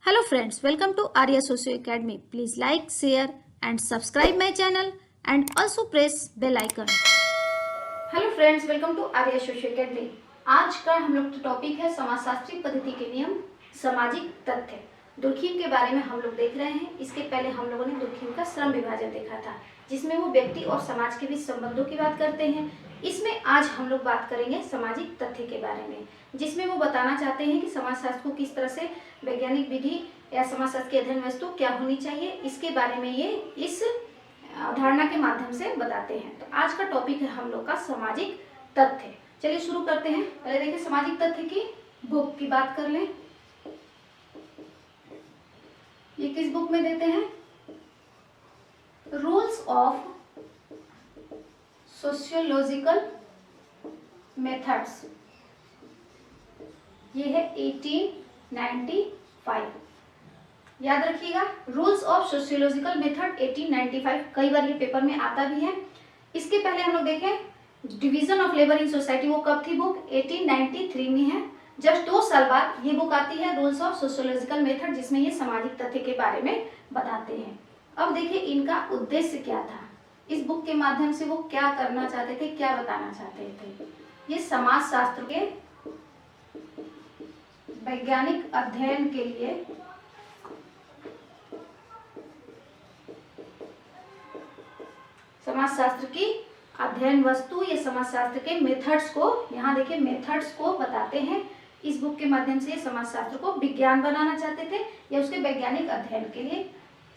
Hello friends, welcome to Arya Socio Academy. Please like, share and subscribe my channel and also press bell icon. Hello friends, welcome to Arya socio academy. आज का हम लोग topic है समाजशास्त्री पद्धति के नियम, सामाजिक तथ्य। दुर्खिम के बारे में हम लोग देख रहे हैं। इसके पहले हम लोगों ने दुर्खिम का श्रम विभाजन देखा था, जिसमें वो व्यक्ति और समाज के बीच संबंधों की बात करते हैं। इसमें आज हम लोग बात करेंगे सामाजिक तथ्य के बारे में, जिसमें वो बताना चाहते हैं कि समाजशास्त्र को किस तरह से वैज्ञानिक विधि या समाजशास्त्र की अध्ययन वस्तु क्या होनी चाहिए, इसके बारे में ये इस अवधारणा के माध्यम से बताते हैं। तो आज का टॉपिक है हम लोग का सामाजिक तथ्य। चलिए शुरू करते हैं। पहले देखिए सामाजिक तथ्य की बुक की बात कर लें। ये किस बुक में देते हैं? Rules of sociological methods. ये है 1895। याद रखिएगा, रूल्स ऑफ सोशियोलॉजिकल मेथड 1895। कई बार ये पेपर में आता भी है। इसके पहले हम लोग देखें division of labour in society, वो कब थी बुक? 1893 में है। जस्ट 2 साल बाद ये बुक आती है रूल्स ऑफ सोशियोलॉजिकल मेथड, जिसमें ये सामाजिक तथ्य के बारे में बताते हैं। अब देखिए इनका उद्देश्य क्या था, इस बुक के माध्यम से वो क्या करना चाहते थे, क्या बताना चाहते थे। ये समाज शास्त्र के वैज्ञानिक अध्ययन के लिए समाजशास्त्र की अध्ययन वस्तु या समाजशास्त्र के मेथड्स को, यहाँ देखिए मेथड्स को बताते हैं। इस बुक के माध्यम से समाजशास्त्र को विज्ञान बनाना चाहते थे या उसके वैज्ञानिक अध्ययन के लिए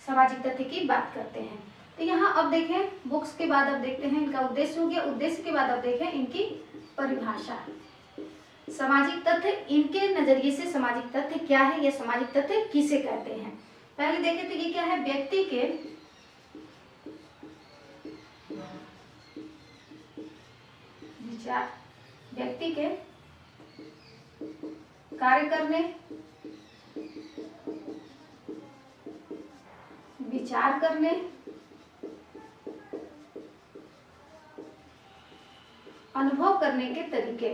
सामाजिक तथ्य की बात करते हैं। तो यहाँ अब देखें बुक्स के बाद अब देखते हैं इनका उद्देश्य हो गया। उद्देश्य के बाद अब देखें इनकी परिभाषा। सामाजिक तथ्य, इनके नजरिए से सामाजिक तथ्य क्या है या सामाजिक तथ्य किसे कहते हैं। पहले देखें तो ये क्या है? व्यक्ति के विचार, व्यक्ति के कार्य करने, विचार करने, अनुभव करने के तरीके,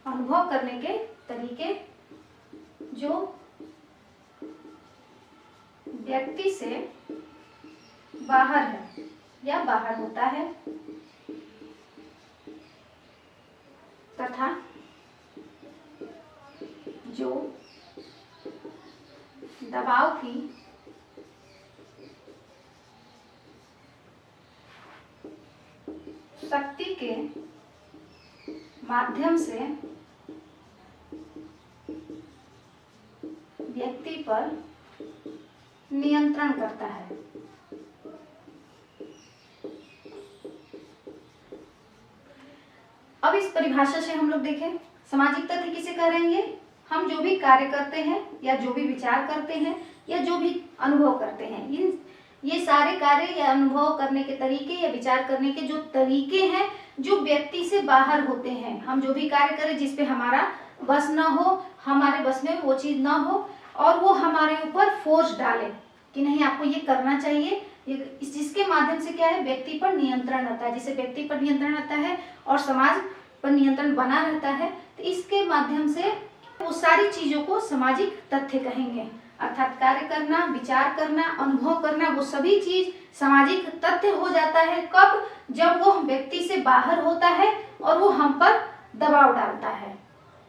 अनुभव करने के तरीके जो व्यक्ति से बाहर है या बाहर होता है, तथा जो दबाव की शक्ति के माध्यम से व्यक्ति पर नियंत्रण करता है। अब इस परिभाषा से हम लोग देखें सामाजिक तथ्य किसे कह रहे हैं। ये हम जो भी कार्य करते हैं या जो भी विचार करते हैं या जो भी अनुभव करते हैं, ये सारे कार्य या अनुभव करने के तरीके या विचार करने के जो तरीके हैं जो व्यक्ति से बाहर होते हैं। हम जो भी कार्य करें जिस पे हमारा बस ना हो, हमारे बस में वो चीज ना हो और वो हमारे ऊपर फोर्स डाले कि नहीं आपको ये करना चाहिए, जिसके माध्यम से क्या है व्यक्ति पर नियंत्रण रहता है। जिससे व्यक्ति पर नियंत्रण रहता है और समाज पर नियंत्रण बना रहता है, तो इसके माध्यम से वो सारी चीजों को सामाजिक तथ्य कहेंगे। अर्थात कार्य करना, विचार करना, अनुभव करना, वो सभी चीज सामाजिक तथ्य हो जाता है। कब? जब वो व्यक्ति से बाहर होता है और वो हम पर दबाव डालता है।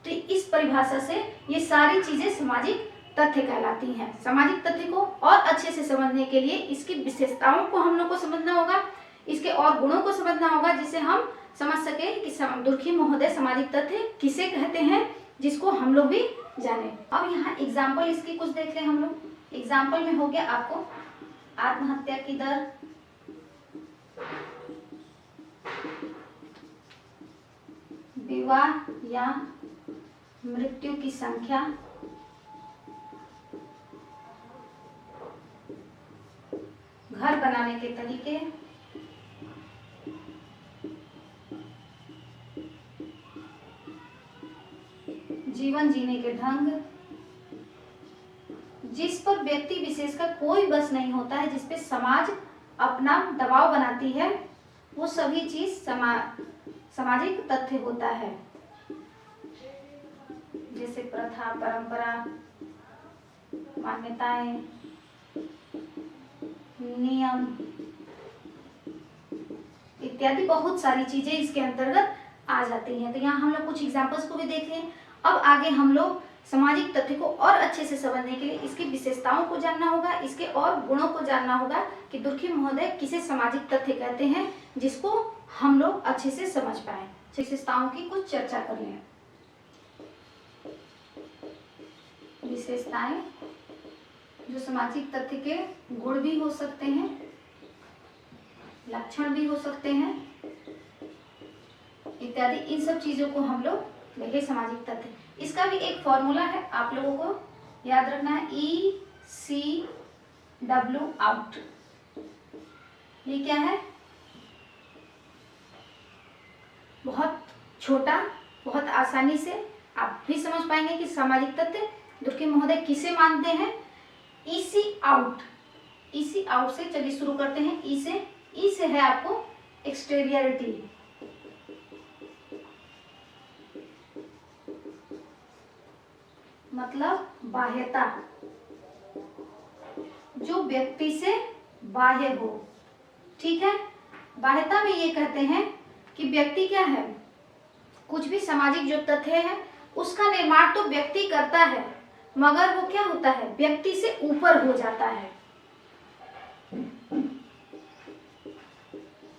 तो इस परिभाषा से ये सारी चीजें सामाजिक तथ्य कहलाती हैं। सामाजिक तथ्य को और अच्छे से समझने के लिए इसकी विशेषताओं को हम लोग को समझना होगा, इसके और गुणों को समझना होगा, जिससे हम समझ सके कि दुर्खिम महोदय सामाजिक तथ्य किसे कहते हैं, जिसको हम लोग भी जाने। अब यहाँ एग्जाम्पल इसकी कुछ देख लें हम लोग। एग्जाम्पल में हो गया आपको आत्महत्या की दर, विवाह या मृत्यु की संख्या, घर बनाने के तरीके, जीवन जीने के ढंग, जिस पर व्यक्ति विशेष का कोई बस नहीं होता है, जिस पे समाज अपना दबाव बनाती है, वो सभी चीज सामाजिक तथ्य होता है। प्रथा, परंपरा, मान्यताएं, नियम इत्यादि बहुत सारी चीजें इसके अंतर्गत आ जाती हैं। तो यहाँ हम लोग कुछ एग्जाम्पल्स को भी देख लें। अब आगे हम लोग सामाजिक तथ्य को और अच्छे से समझने के लिए इसकी विशेषताओं को जानना होगा, इसके और गुणों को जानना होगा कि दुर्खी महोदय किसे सामाजिक तथ्य कहते हैं, जिसको हम लोग अच्छे से समझ पाए। विशेषताओं की कुछ चर्चा कर लें। विशेषताएं जो सामाजिक तथ्य के गुण भी हो सकते हैं, लक्षण भी हो सकते हैं इत्यादि, इन सब चीजों को हम लोग देखें सामाजिक तथ्य। इसका भी एक फॉर्मूला है, आप लोगों को याद रखना है, ECW आउट। ये क्या है? बहुत छोटा, बहुत आसानी से आप भी समझ पाएंगे कि सामाजिक तथ्य दुर्खी महोदय किसे मानते हैं। EC आउट, EC आउट से चलिए शुरू करते हैं। ई से है आपको एक्सटेरियरिटी, मतलब बाह्यता, जो व्यक्ति से बाह्य हो। ठीक है, बाह्यता में ये कहते हैं कि व्यक्ति क्या है, कुछ भी सामाजिक जो तथ्य है उसका निर्माण तो व्यक्ति करता है, मगर वो क्या होता है, व्यक्ति से ऊपर हो जाता है।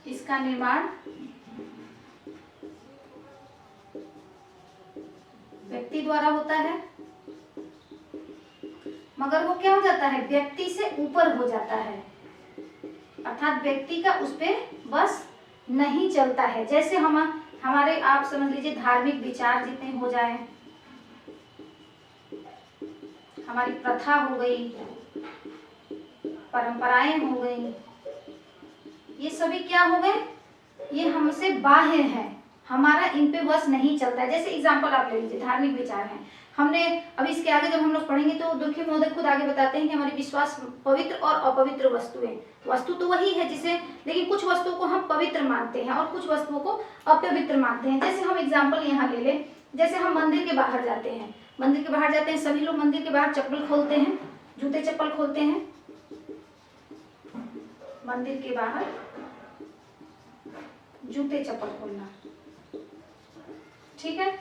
इसका निर्माण व्यक्ति द्वारा होता है, मगर वो क्या हो जाता है, व्यक्ति से ऊपर हो जाता है, अर्थात व्यक्ति का उस पे बस नहीं चलता है। जैसे हमारे आप समझ लीजिए धार्मिक विचार जितने हो जाए, हमारी प्रथा हो गई, परंपराएं हो गई, ये सभी क्या हो गए, ये हमसे बाह्य है, हमारा इन पे बस नहीं चलता है। जैसे एग्जांपल आप ले लीजिए, धार्मिक विचार हैं, हमने अभी इसके आगे जब हम लोग पढ़ेंगे तो दुर्खी महोदय खुद आगे बताते हैं कि हमारे विश्वास पवित्र और अपवित्र वस्तुएं, वस्तु तो वही है जिसे, लेकिन कुछ वस्तुओं को हम पवित्र मानते हैं और कुछ वस्तुओं को अपवित्र मानते हैं। जैसे हम एग्जाम्पल यहाँ ले लें, जैसे हम मंदिर के बाहर जाते हैं, मंदिर के बाहर जाते हैं, सभी लोग मंदिर के बाहर चप्पल खोलते हैं, जूते चप्पल खोलते हैं, मंदिर के बाहर जूते चप्पल खोलना। ठीक है,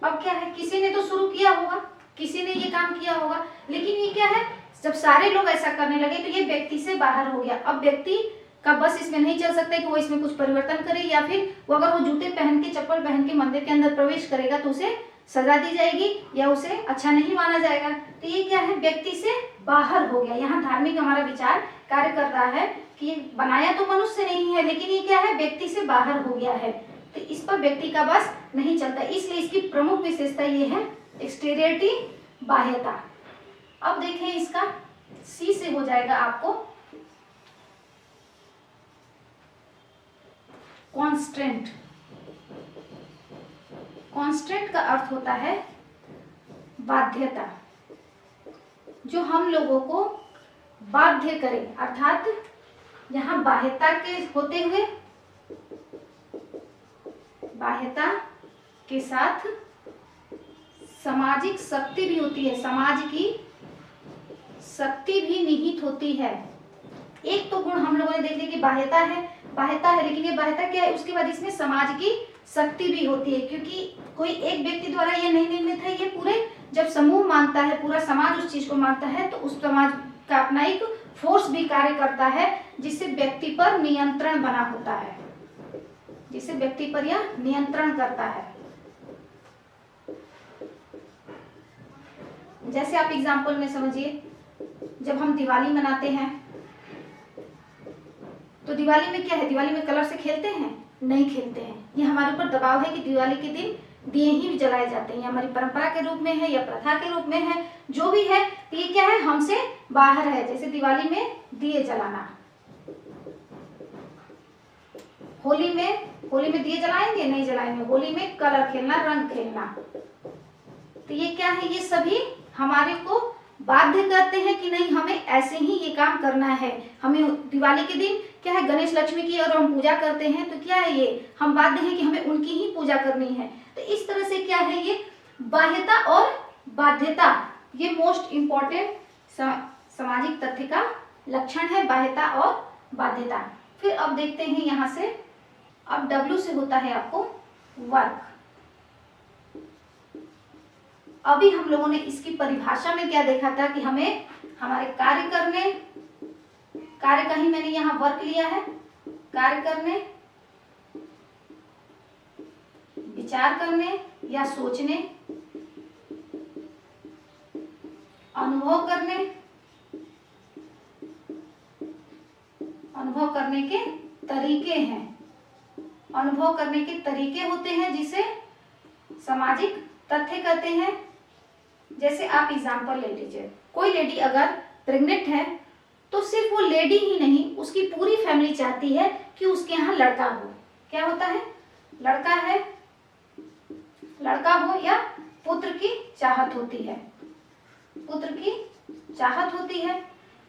अब क्या है, किसी ने तो शुरू किया होगा, किसी ने ये काम किया होगा, लेकिन ये क्या है, जब सारे लोग ऐसा करने लगे तो ये व्यक्ति से बाहर हो गया। अब व्यक्ति का बस इसमें नहीं चल सकता कि वो इसमें कुछ परिवर्तन करे, या फिर वो अगर वो जूते पहन के, चप्पल पहन के मंदिर के अंदर प्रवेश करेगा तो उसे सजा दी जाएगी या उसे अच्छा नहीं माना जाएगा। तो ये क्या है, व्यक्ति से बाहर हो गया। यहाँ धार्मिक हमारा विचार कार्य कर रहा है कि ये बनाया तो मनुष्य नहीं है, लेकिन ये क्या है, व्यक्ति से बाहर हो गया है, तो इस पर व्यक्ति का बस नहीं चलता। इसलिए इसकी प्रमुख विशेषता ये है एक्सटीरियरिटी, बाह्यता। अब देखें इसका सी से हो जाएगा आपको कॉन्स्टेंट। कॉन्स्टेंट का अर्थ होता है बाध्यता, जो हम लोगों को बाध्य करे, अर्थात यहाँ बाह्यता के होते हुए, बाह्यता के साथ सामाजिक शक्ति भी होती है, समाज की शक्ति भी निहित होती है। एक तो गुण हम लोगों ने देख लिया कि बाह्यता है, लेकिन ये बाह्यता क्या है, उसके बाद इसमें समाज की शक्ति भी होती है, क्योंकि कोई एक व्यक्ति द्वारा ये नहीं निर्मित है, ये पूरे जब समूह मानता है, पूरा समाज उस चीज को मानता है, तो उस समाज का अपना एक फोर्स भी कार्य करता है, जिससे व्यक्ति पर नियंत्रण बना होता है, जिससे व्यक्ति पर यह नियंत्रण करता है। जैसे आप एग्जाम्पल में समझिए, जब हम दिवाली मनाते हैं तो दिवाली में क्या है, दिवाली में कलर से खेलते हैं, नहीं खेलते हैं। ये हमारे ऊपर दबाव है कि दिवाली के दिन दिए ही जलाए जाते हैं, हमारी परंपरा के रूप में है या प्रथा के रूप में है, जो भी है, तो ये क्या है, हमसे बाहर है। जैसे दिवाली में दिए जलाना, होली में दिए जलाएंगे, नहीं जलाएंगे, होली में कलर खेलना, रंग खेलना, तो ये क्या है, ये सभी हमारे को बाध्य करते हैं कि नहीं, हमें ऐसे ही ये काम करना है। हमें दिवाली के दिन क्या है, गणेश लक्ष्मी की और हम पूजा करते हैं, तो क्या है, ये हम बाध्य हैं कि हमें उनकी ही पूजा करनी है। तो इस तरह से क्या है, ये बाह्यता और बाध्यता, ये मोस्ट इम्पोर्टेंट सामाजिक तथ्य का लक्षण है, बाह्यता और बाध्यता। फिर अब देखते हैं यहाँ से, अब W से होता है आपको वर्क। अभी हम लोगों ने इसकी परिभाषा में क्या देखा था कि हमें हमारे कार्य करने, कार्य कहीं मैंने यहाँ वर्क लिया है, कार्य करने, विचार करने या सोचने, अनुभव करने, अनुभव करने के तरीके हैं, अनुभव करने के तरीके होते हैं जिसे सामाजिक तथ्य कहते हैं। जैसे आप एग्जाम्पल ले लीजिए, कोई लेडी अगर प्रेग्नेंट है तो सिर्फ वो लेडी ही नहीं, उसकी पूरी फैमिली चाहती है कि उसके यहाँ लड़का हो। क्या होता है? लड़का है, लड़का हो या पुत्र की चाहत होती है, पुत्र की चाहत होती है।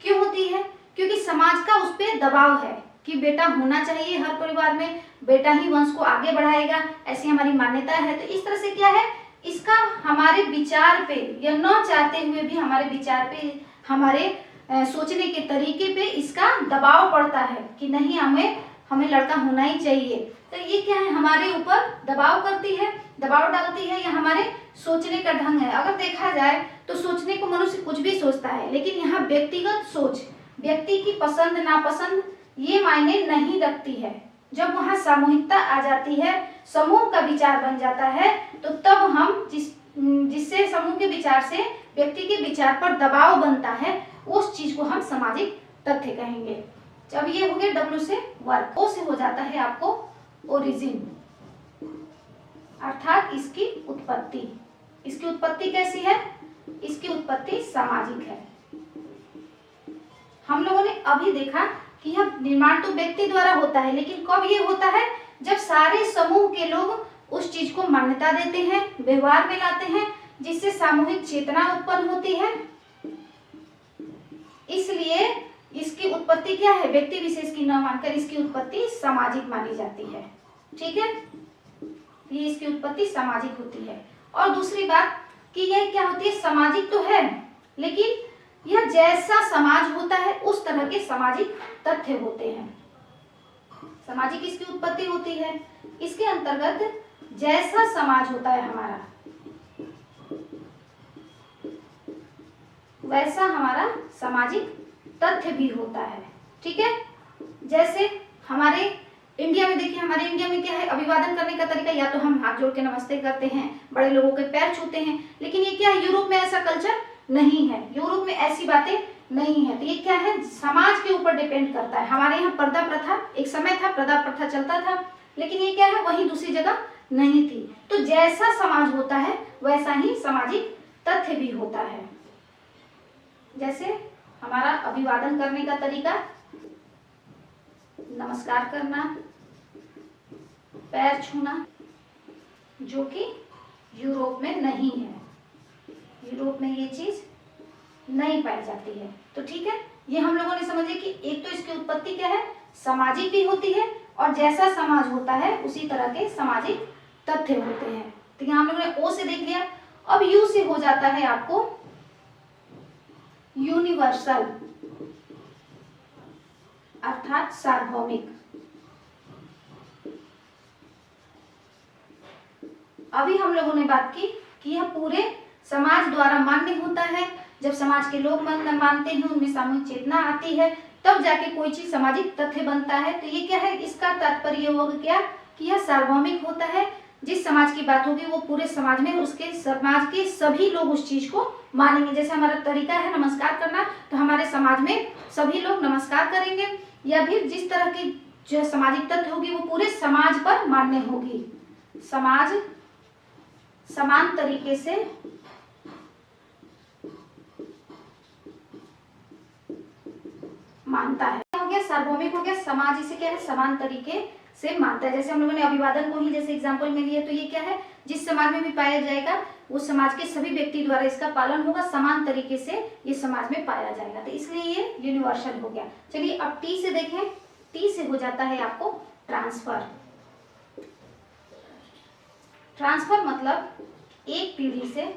क्यों होती है? क्योंकि समाज का उस पर दबाव है कि बेटा होना चाहिए, हर परिवार में बेटा ही वंश को आगे बढ़ाएगा, ऐसी हमारी मान्यता है। तो इस तरह से क्या है, इसका हमारे विचार पे या न चाहते हुए भी हमारे विचार पे, हमारे सोचने के तरीके पे इसका दबाव पड़ता है कि नहीं, हमें लड़का होना ही चाहिए। तो ये क्या है, हमारे ऊपर दबाव करती है, दबाव डालती है, या हमारे सोचने का ढंग है। अगर देखा जाए तो सोचने को मनुष्य कुछ भी सोचता है, लेकिन यहाँ व्यक्तिगत सोच, व्यक्ति की पसंद नापसंद ये मायने नहीं रखती है। जब वहाँ सामूहिकता आ जाती है, समूह का विचार बन जाता है, तो तब हम जिससे समूह के विचार से व्यक्ति के विचार पर दबाव बनता है, उस चीज को हम सामाजिक तथ्य कहेंगे। जब ये हो गया W से वर्क। O से हो जाता है आपको ओरिजिन, अर्थात इसकी उत्पत्ति। इसकी उत्पत्ति कैसी है? इसकी उत्पत्ति सामाजिक है। हम लोगों ने अभी देखा कि यह निर्माण तो व्यक्ति द्वारा होता है, लेकिन कब ये होता है? जब सारे समूह के लोग उस चीज को मान्यता देते हैं, व्यवहार में लाते हैं, जिससे सामूहिक चेतना उत्पन्न होती है। इसलिए इसकी उत्पत्ति क्या है? व्यक्ति विशेष की न मानकर इसकी उत्पत्ति सामाजिक मानी जाती है। ठीक है, ये इसकी उत्पत्ति सामाजिक होती है। और दूसरी बात कि यह क्या होती है, सामाजिक तो है, लेकिन यह जैसा समाज होता है उस तरह के सामाजिक तथ्य होते हैं। सामाजिक इसकी उत्पत्ति होती है। इसके अंतर्गत जैसा समाज होता है हमारा, वैसा हमारा सामाजिक तथ्य भी होता है। ठीक है, जैसे हमारे इंडिया में देखिए, हमारे इंडिया में क्या है, अभिवादन करने का तरीका, या तो हम हाथ जोड़ के नमस्ते करते हैं, बड़े लोगों के पैर छूते हैं। लेकिन ये क्या है, यूरोप में ऐसा कल्चर नहीं है, यूरोप में ऐसी बातें नहीं है। तो ये क्या है, समाज के ऊपर डिपेंड करता है। हमारे यहाँ पर्दा प्रथा, एक समय था पर्दा प्रथा चलता था, लेकिन ये क्या है, वहीं दूसरी जगह नहीं थी। तो जैसा समाज होता है वैसा ही सामाजिक तथ्य भी होता है। जैसे हमारा अभिवादन करने का तरीका, नमस्कार करना, पैर छूना, जो कि यूरोप में नहीं है। यूरोप में ये चीज नहीं पाई जाती है। तो ठीक है, ये हम लोगों ने समझे कि एक तो इसकी उत्पत्ति क्या है, सामाजिक भी होती है, और जैसा समाज होता है उसी तरह के सामाजिक तथ्य होते हैं। तो यहाँ हम लोगों ने O से देख लिया। अब U से हो जाता है आपको यूनिवर्सल, अर्थात सार्वभौमिक। अभी हम लोगों ने बात की कि यह पूरे समाज द्वारा मान्य होता है। जब समाज के लोग मानते हैं, उनमें सामूहिक चेतना आती है, तब जाके कोई चीज सामाजिक तथ्य बनता है। तो ये क्या है, इसका तात्पर्य होगा क्या कि यह सार्वभौमिक होता है। जिस समाज की बात होगी वो पूरे समाज में, उसके समाज के सभी लोग उस चीज को मानेंगे। जैसे हमारा तरीका है नमस्कार करना, तो हमारे समाज में सभी लोग नमस्कार करेंगे। या फिर जिस तरह की जो सामाजिक तथ्य होगी वो पूरे समाज पर मान्य होगी। समाज समान तरीके से मानता है। हो गया सार्वभौमिक, हो गया समाज इसे क्या है, समान तरीके से मानता है। जैसे हम लोगों ने अभिवादन को ही जैसे एग्जांपल में लिया, तो ये क्या है, जिस समाज में भी पाया जाएगा उस समाज के सभी व्यक्ति द्वारा इसका पालन होगा, समान तरीके से ये समाज में पाया जाएगा। तो इसलिए ये यूनिवर्सल हो गया। चलिए अब T से देखें। T से हो जाता है आपको ट्रांसफर। ट्रांसफर मतलब एक पीढ़ी से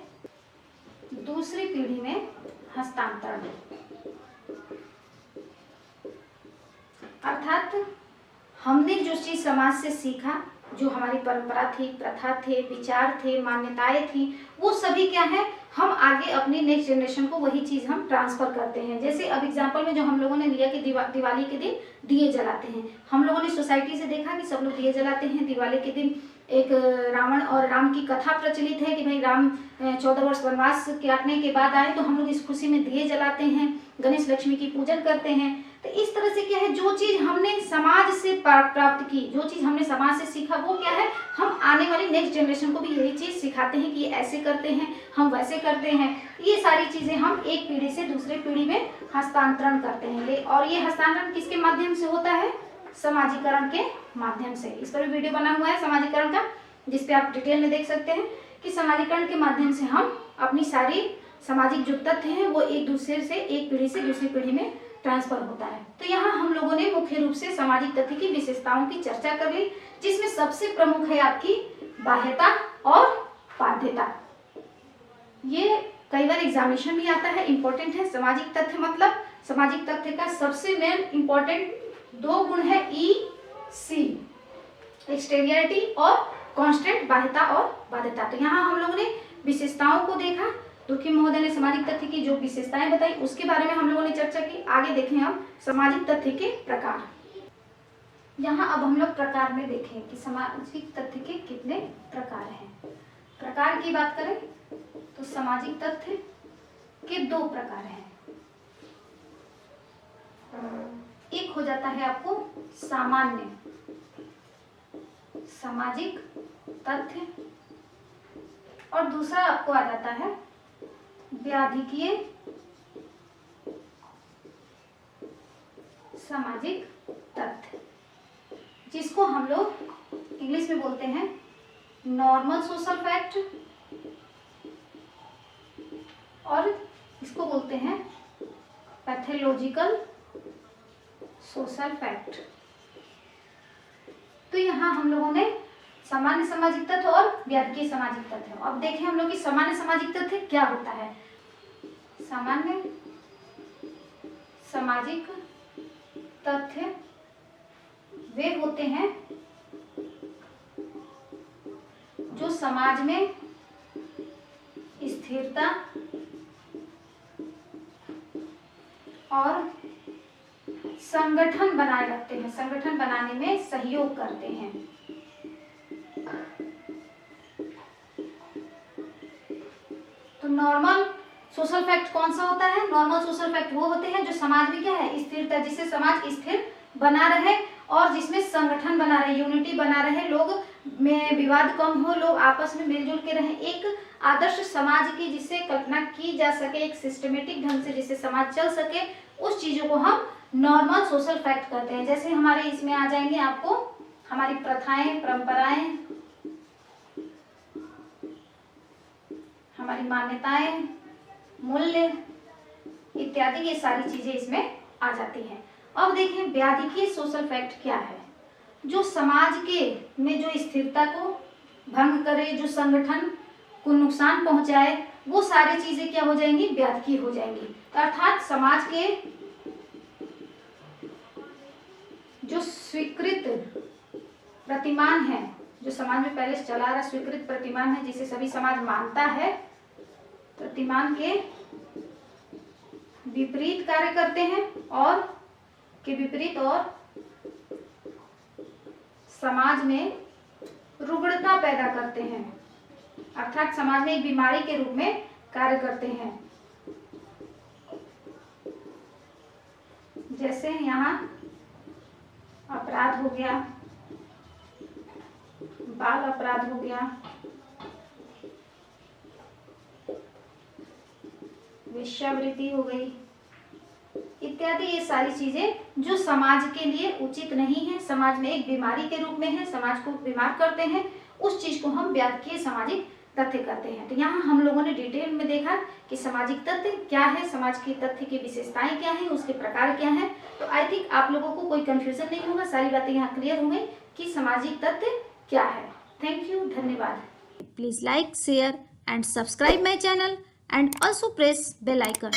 दूसरी पीढ़ी में हस्तांतरण। अर्थात हमने जो चीज समाज से सीखा, जो हमारी परंपरा थी, प्रथा थे, विचार थे, मान्यताएं थी, वो सभी क्या है, हम आगे अपनी नेक्स्ट जनरेशन को वही चीज हम ट्रांसफर करते हैं। जैसे अब एग्जांपल में जो हम लोगों ने लिया कि दिवाली के दिन दिए जलाते हैं। हम लोगों ने सोसाइटी से देखा कि सब लोग दिए जलाते हैं दिवाली के दिन। एक रावण और राम की कथा प्रचलित है कि भाई राम 14 वर्ष वनवास काटने के बाद आए, तो हम लोग इस खुशी में दिए जलाते हैं, गणेश लक्ष्मी की पूजन करते हैं। तो इस तरह से क्या है, जो चीज हमने समाज से प्राप्त की, जो चीज हमने समाज से सीखा, वो क्या है, हम आने वाली नेक्स्ट जनरेशन को भी यही चीज सिखाते हैं कि ये ऐसे करते हैं, हम वैसे करते हैं। ये सारी चीजें हम एक पीढ़ी से दूसरे पीढ़ी में हस्तांतरण करते हैं। और ये हस्तांतरण किसके माध्यम से होता है? समाजीकरण के माध्यम से। इस पर भी वीडियो बना हुआ है समाजीकरण का, जिसपे आप डिटेल में देख सकते हैं कि समाजीकरण के माध्यम से हम अपनी सारी सामाजिक जो तथ्य हैं वो एक दूसरे से, एक पीढ़ी से दूसरी पीढ़ी में ट्रांसफर होता है। तो यहाँ हम लोगों ने मुख्य रूप से सामाजिक तथ्य की विशेषताओं की चर्चा कर ली, जिसमें सबसे प्रमुख है आपकी बाह्यता और बाध्यता। ये कई बार एग्जामिनेशन में आता है, इंपॉर्टेंट है। सामाजिक तथ्य मतलब सामाजिक तथ्य का सबसे मेन इंपॉर्टेंट 2 गुण है, EC, एक्सटेरियरिटी, और कांस्टेंट, बाह्यता और बाध्यता। तो यहाँ हम लोगों ने विशेषताओं को देखा, तुर्की महोदय ने सामाजिक तथ्य की जो विशेषताएं बताई उसके बारे में हम लोगों ने चर्चा की। आगे देखें हम सामाजिक तथ्य के प्रकार। यहाँ अब हम लोग प्रकार में देखें कि सामाजिक तथ्य के कितने प्रकार हैं। प्रकार की बात करें तो सामाजिक तथ्य के 2 प्रकार हैं। एक हो जाता है आपको सामान्य सामाजिक तथ्य, और दूसरा आपको आ जाता है व्याधिकीय सामाजिक तथ्य, जिसको हम लोग इंग्लिश में बोलते हैं नॉर्मल सोशल फैक्ट, और इसको बोलते हैं पैथोलॉजिकल सोशल फैक्ट। तो यहाँ हम लोगों ने सामान्य सामाजिक तथ्य और व्याधिकीय सामाजिक तथ्य। अब देखें हम लोग कि सामान्य सामाजिक तथ्य क्या होता है। सामान्य सामाजिक तथ्य वे होते हैं जो समाज में स्थिरता और संगठन बनाए रखते हैं, संगठन बनाने में सहयोग करते हैं। तो नॉर्मल सोशल फैक्ट कौन सा होता है? नॉर्मल सोशल फैक्ट वो होते हैं जो समाज में क्या है, स्थिरता, जिससे समाज स्थिर बना रहे और जिसमें संगठन बना रहे, यूनिटी बना रहे, लोग में विवाद कम हो, लोग आपस में मिलजुल के रहें, एक आदर्श समाज की जिससे कल्पना की जा सके, एक सिस्टमेटिक ढंग से जिससे समाज चल सके, उस चीजों को हम नॉर्मल सोशल फैक्ट कहते हैं। जैसे हमारे इसमें आ जाएंगे आपको हमारी प्रथाएं, परंपराएं, हमारी मान्यताएं, मूल्य इत्यादि, ये सारी चीजें इसमें आ जाती हैं। अब देखें व्याधिकीय सोशल फैक्ट क्या है। जो समाज के में जो स्थिरता को भंग करे, जो संगठन को नुकसान पहुंचाए, वो सारी चीजें क्या हो जाएंगी, व्याधिकीय हो जाएंगी। अर्थात समाज के जो स्वीकृत प्रतिमान है, जो समाज में पहले से चला आ रहा स्वीकृत प्रतिमान है, जिसे सभी समाज मानता है, प्रतिमान के विपरीत कार्य करते हैं और के विपरीत, और समाज में रुग्णता पैदा करते हैं, अर्थात समाज में एक बीमारी के रूप में कार्य करते हैं। जैसे यहाँ अपराध हो गया, बाल अपराध हो गया, वेश्यावृत्ति हो गई इत्यादि, ये सारी चीजें जो समाज के लिए उचित नहीं है, समाज में एक बीमारी के रूप में है, समाज को बीमार करते हैं, उस चीज को हम व्याधिकीय सामाजिक तथ्य कहते हैं। तो यहाँ हम लोगों ने डिटेल में देखा कि सामाजिक तथ्य क्या है, समाज की तथ्य की विशेषताएं क्या हैं, उसके प्रकार क्या हैं। तो आई थिंक आप लोगों को कोई कंफ्यूजन नहीं होगा, सारी बातें यहाँ क्लियर हो गई कि सामाजिक तथ्य क्या है। थैंक यू, धन्यवाद। Please like, share and subscribe my channel and also press bell icon.